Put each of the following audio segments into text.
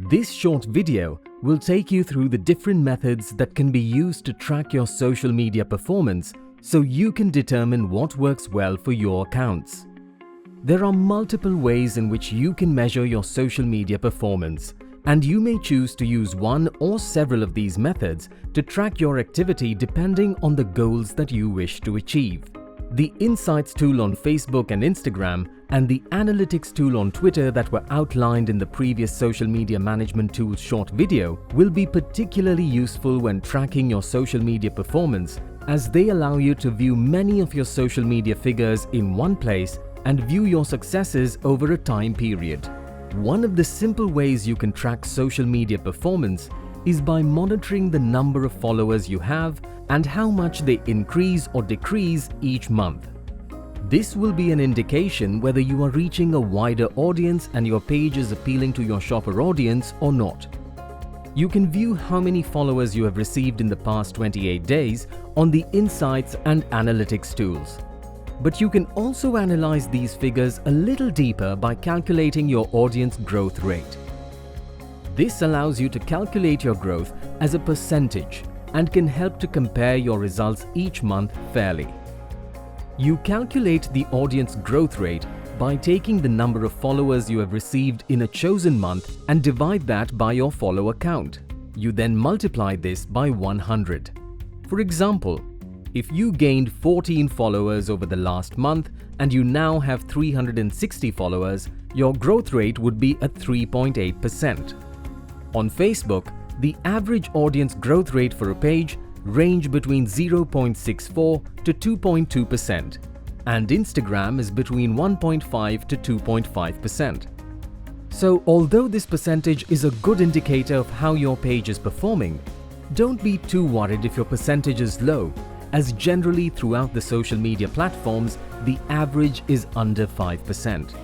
This short video will take you through the different methods that can be used to track your social media performance so you can determine what works well for your accounts. There are multiple ways in which you can measure your social media performance, and you may choose to use one or several of these methods to track your activity depending on the goals that you wish to achieve. The Insights tool on Facebook and Instagram and the Analytics tool on Twitter that were outlined in the previous social media management tools short video will be particularly useful when tracking your social media performance, as they allow you to view many of your social media figures in one place and view your successes over a time period. One of the simple ways you can track social media performance is by monitoring the number of followers you have and how much they increase or decrease each month. This will be an indication whether you are reaching a wider audience and your page is appealing to your shopper audience or not. You can view how many followers you have received in the past 28 days on the Insights and Analytics tools. But you can also analyze these figures a little deeper by calculating your audience growth rate. This allows you to calculate your growth as a percentage and can help to compare your results each month fairly. You calculate the audience growth rate by taking the number of followers you have received in a chosen month and divide that by your follower count. You then multiply this by 100. For example, if you gained 14 followers over the last month and you now have 360 followers, your growth rate would be at 3.8%. On Facebook, the average audience growth rate for a page range between 0.64 to 2.2%, and Instagram is between 1.5 to 2.5%. So, although this percentage is a good indicator of how your page is performing, don't be too worried if your percentage is low, as generally throughout the social media platforms, the average is under 5%.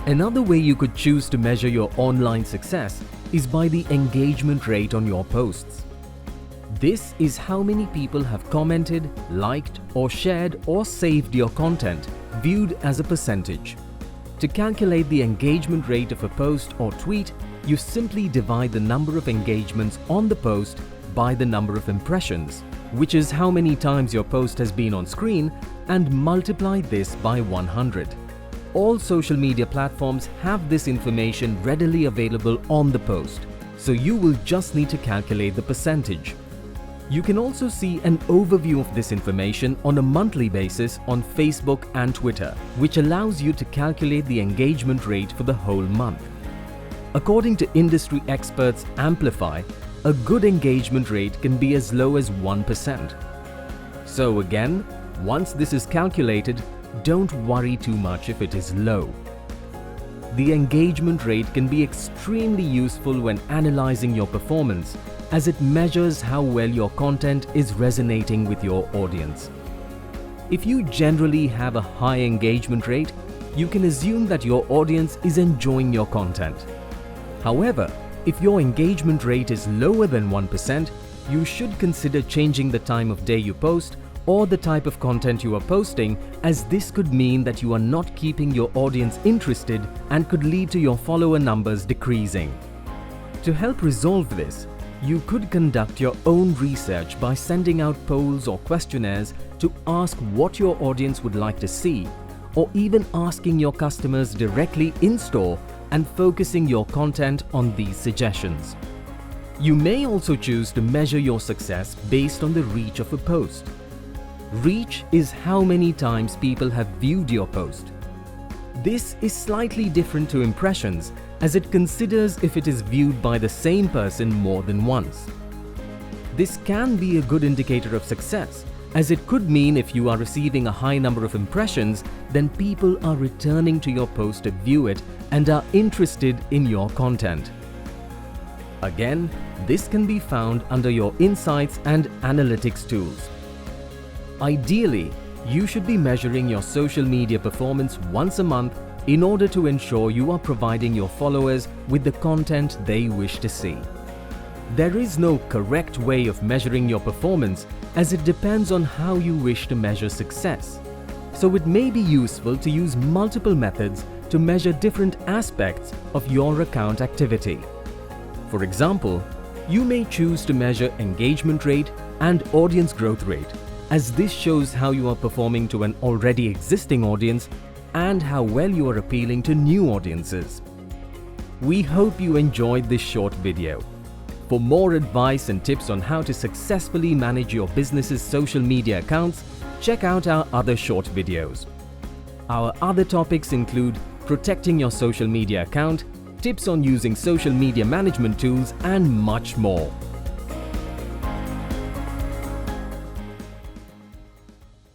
Another way you could choose to measure your online success is by the engagement rate on your posts. This is how many people have commented, liked, or shared or saved your content, viewed as a percentage. To calculate the engagement rate of a post or tweet, you simply divide the number of engagements on the post by the number of impressions, which is how many times your post has been on screen, and multiply this by 100. All social media platforms have this information readily available on the post, so you will just need to calculate the percentage. You can also see an overview of this information on a monthly basis on Facebook and Twitter, which allows you to calculate the engagement rate for the whole month. According to industry experts Amplify, a good engagement rate can be as low as 1%. So again, once this is calculated, don't worry too much if it is low. The engagement rate can be extremely useful when analyzing your performance, as it measures how well your content is resonating with your audience. If you generally have a high engagement rate, you can assume that your audience is enjoying your content. However, if your engagement rate is lower than 1%, you should consider changing the time of day you post or the type of content you are posting, as this could mean that you are not keeping your audience interested and could lead to your follower numbers decreasing. To help resolve this, you could conduct your own research by sending out polls or questionnaires to ask what your audience would like to see, or even asking your customers directly in store and focusing your content on these suggestions. You may also choose to measure your success based on the reach of a post. Reach is how many times people have viewed your post. This is slightly different to impressions, as it considers if it is viewed by the same person more than once. This can be a good indicator of success, as it could mean if you are receiving a high number of impressions, then people are returning to your post to view it and are interested in your content. Again, this can be found under your Insights and Analytics tools. Ideally, you should be measuring your social media performance once a month in order to ensure you are providing your followers with the content they wish to see. There is no correct way of measuring your performance, as it depends on how you wish to measure success. So it may be useful to use multiple methods to measure different aspects of your account activity. For example, you may choose to measure engagement rate and audience growth rate, as this shows how you are performing to an already existing audience and how well you are appealing to new audiences. We hope you enjoyed this short video. For more advice and tips on how to successfully manage your business's social media accounts, check out our other short videos. Our other topics include protecting your social media account, tips on using social media management tools, and much more.